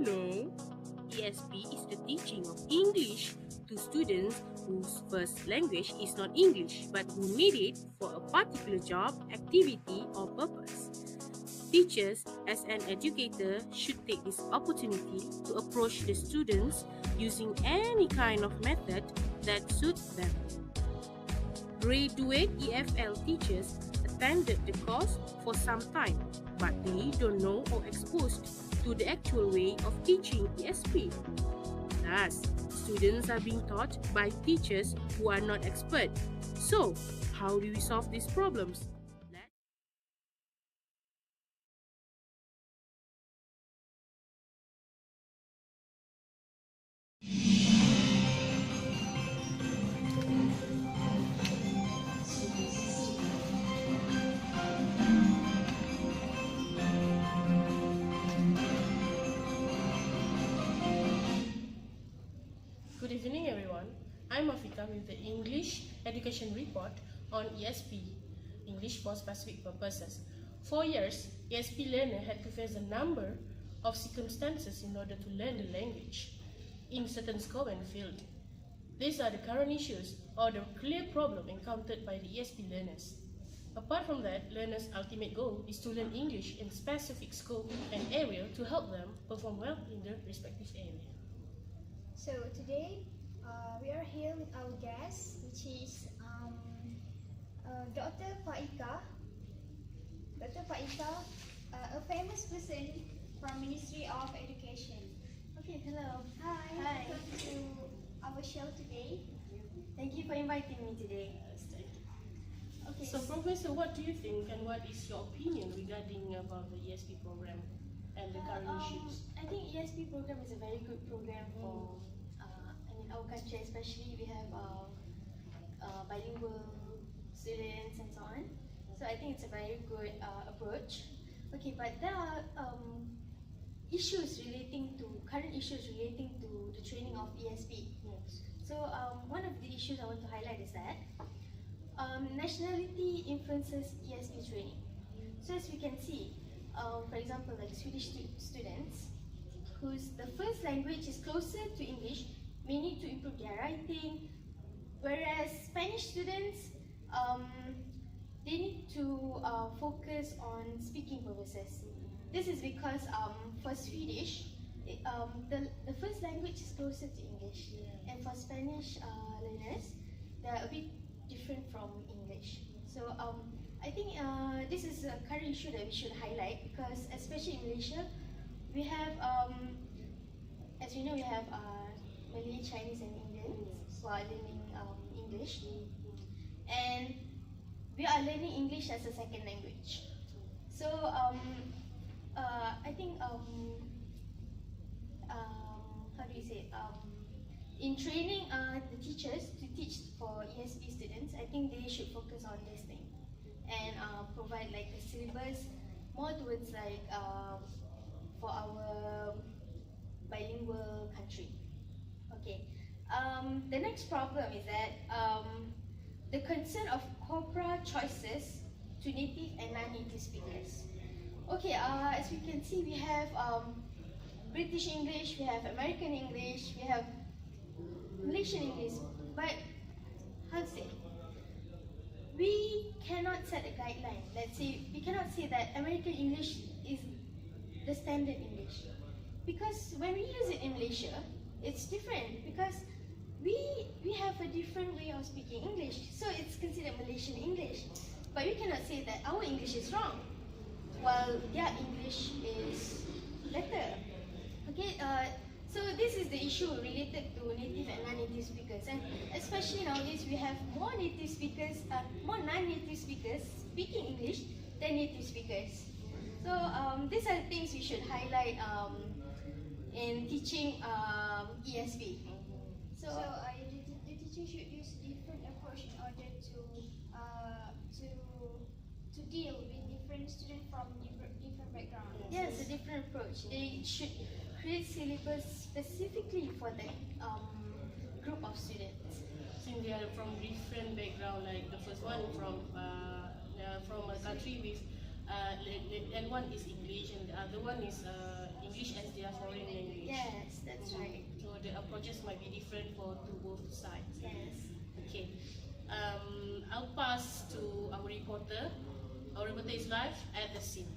you know, ESP is the teaching of English to students whose first language is not English but who need it for a particular job, activity, or purpose. Teachers, as an educator, should take this opportunity to approach the students using any kind of method that suits them. Graduate EFL teachers attended the course for some time, but they don't know or exposed to the actual way of teaching ESP. Thus, students are being taught by teachers who are not expert. So, how do we solve these problems? Good evening, everyone. I'm Afiqah with the English Education Report on ESP, English for Specific Purposes. For years, ESP learner had to face a number of circumstances in order to learn the language in certain scope and field. These are the current issues or the clear problem encountered by the ESP learners. Apart from that, learners' ultimate goal is to learn English in specific scope and area to help them perform well in their respective area. So today we are here with our guest, which is Dr. Faiqah. Dr. Faiqah, a famous person from Ministry of Education. Okay, hello. Hi. Welcome to our show today. Thank you for inviting me today. Okay. So, Professor, what do you think and what is your opinion regarding about the ESP program and the current issues? I think ESP program is a very good program for our country, especially we have bilingual students and so on. So I think it's a very good approach. Okay, but there are current issues relating to the training of ESP. Yes. So one of the issues I want to highlight is that nationality influences ESP training. So as we can see, for example, like Swedish students whose the first language is closer to English may need to improve their writing, whereas Spanish students they need to focus on speaking purposes. This is because for Swedish, the first language is closer to English, and for Spanish learners, they're a bit different from English. So I think this is a current issue that we should highlight, because especially in Malaysia, we have, as we know, we have Malay, Chinese and Indians who are learning English, and we are learning English as a second language. So I think how do you say, in training the teachers to teach for ESP students, I think they should focus on this thing and provide like a syllabus more towards like for our bilingual country. Okay. The next problem is that the concern of corpora choices to native and non-native speakers. Okay, as we can see, we have British English, we have American English, we have Malaysian English, but how to say? We cannot set a guideline. Let's say we cannot say that American English is the standard English, because when we use it in Malaysia, it's different because we have a different way of speaking English, so it's considered Malaysian English. But we cannot say that our English is wrong while their English is better. Okay, so this is the issue related to native and non-native speakers, and especially nowadays we have more native speakers, more non-native speakers speaking English than native speakers. So these are the things we should highlight in teaching ESP. So the teacher should use different approach in order to deal with different students from different backgrounds. Yes, a different approach. They should create syllabus specifically for that group of students. Since they are from different background, like the first one from a country with and one is English and the other one is English as their foreign language. the approaches might be different to both sides. Yes. Okay. I'll pass to our reporter. Our reporter is live at the scene.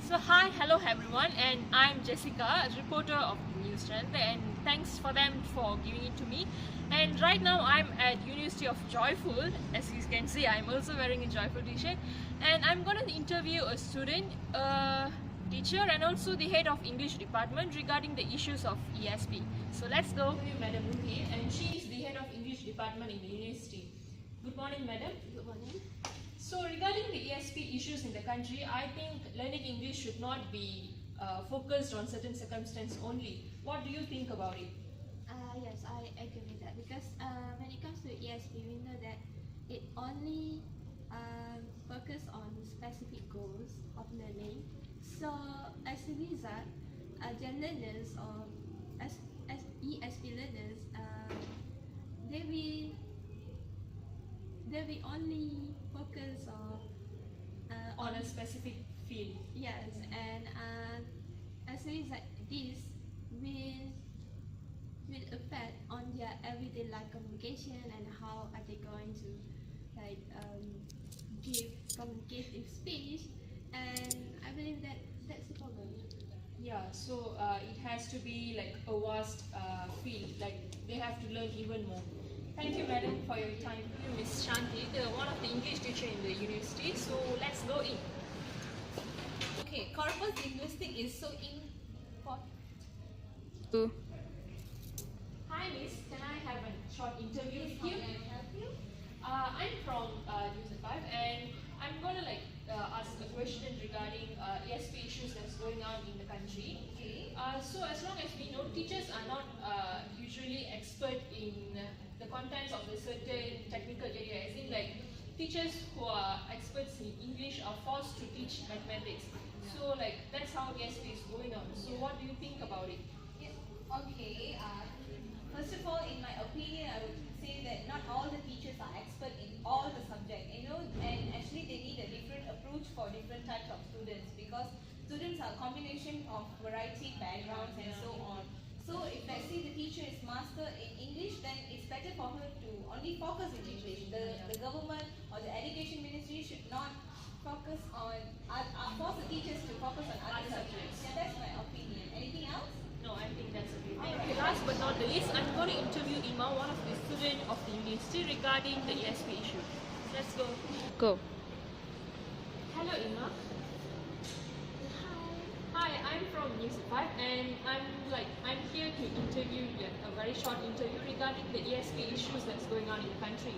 So hi, hello everyone, and I'm Jessica, a reporter of the news channel, and thanks for them for giving it to me. And right now I'm at University of Joyful. As you can see, I'm also wearing a Joyful t-shirt, and I'm going to interview a student, a teacher, and also the head of English department regarding the issues of ESP. So let's go. Madam Ruhi, and she is the head of English department in the university. Good morning, madam. Good morning. So regarding the ESP issues in the country, I think learning English should not be focused on certain circumstances only. What do you think about it? Yes, I agree with that, because when it comes to ESP, we know that it only focus on specific goals of learning. So as a result, the learners or as ESP learners, they will only focus On a specific field. yes, and as a result, this will affect on their everyday life communication and how are they going to give communicative speech, and I believe that that's the problem. Yeah, so it has to be like a vast field, like they have to learn even more. Thank you, madam, for your time. You, Miss Shanti, one of the English teacher in the university. So let's go in. Okay, corpus linguistic is so important. Hi, Miss. Can I have a short interview with you? Can I help you? I'm from Zulfakar, and I'm gonna ask a question regarding ESP issues that's going on in the country. Okay. So as long as we know, teachers are not usually expert in the contents of a certain technical area. I think like teachers who are experts in English are forced to teach mathematics. So like that's how ESP is going on. So what do you think about it? Yeah. Okay. First of all, in my opinion, I would say that not all the teachers are expert in all the subjects. And actually they need a different approach for different types of students, because students are a combination of variety backgrounds and so on. So if let's say the teacher is master in English, then it's better for her to only focus in English. The government or the education ministry should not focus on force the teachers to focus on other subjects. Yeah, that's my opinion. Anything else? No, I think that's okay. Thank you. Last but not the least, I'm going to interview Ima, one of the students of the university, regarding the ESP issue. Let's go. Go. Hello, Ima. Hi, I'm from News 5, and I'm here to interview you, a very short interview regarding the ESP issues that's going on in the country.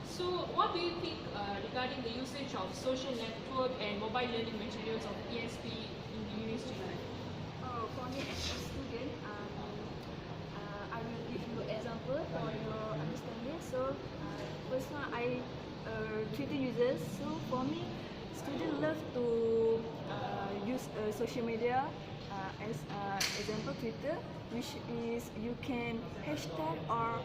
So, what do you think regarding the usage of social network and mobile learning materials of ESP in the university life? For me as a student, I will give you example for your understanding. So, first one, I Twitter users. So for me, students love to use social media as example Twitter, which is you can hashtag or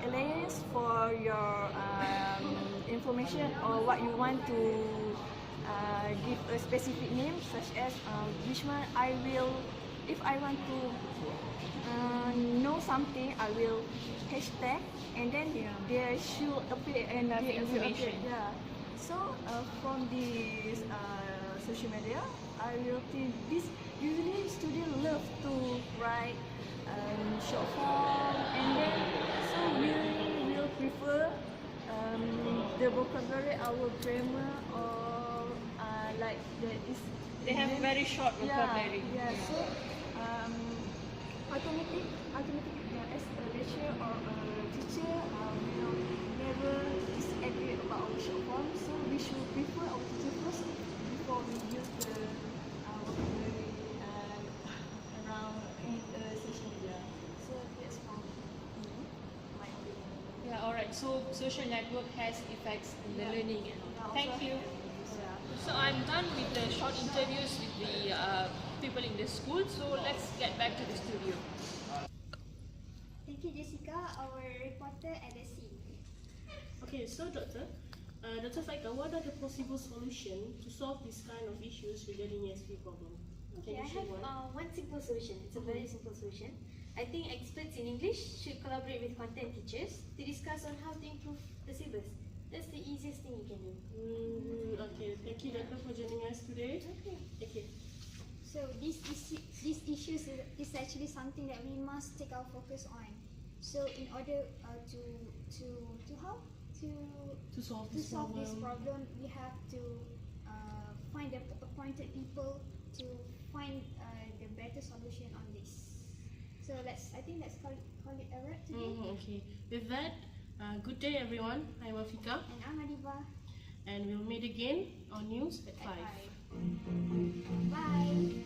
alias for your information or what you want to give a specific name, such as which one I will, if I want to know something, I will hashtag, and then there should appear and information. Yeah. So from this social media, I will think this usually students love to write short form, and then so we will prefer the vocabulary, our grammar, or like that is. They have very short vocabulary. Yeah. So automatic. As a lecturer or a teacher, we will never disagree about our short form. So we should prefer our teacher first before we use the vocabulary around in social media. So that's for my opinion. Yeah, alright. So social network has effects in the learning and all. Thank you. So I'm done with the short interviews with the people in the school. So let's get back to the studio. Thank you, Jessica, our reporter at the scene. Okay, so Dr. Faiqah, what are the possible solutions to solve this kind of issues regarding ESP problem? Okay, I have one simple solution. It's a very simple solution. I think experts in English should collaborate with content teachers to discuss on how to improve the syllabus. That's the easiest thing you can do. Okay, thank you, Doctor, for joining us today. Okay. So this issue is actually something that we must take our focus on. So in order to solve this problem, we have to find the appointed people to find the better solution on this. So I think let's call it a wrap today. Okay. With that, good day everyone. I'm Afiqah. And I'm Adibah. And we'll meet again on news at 5. Bye.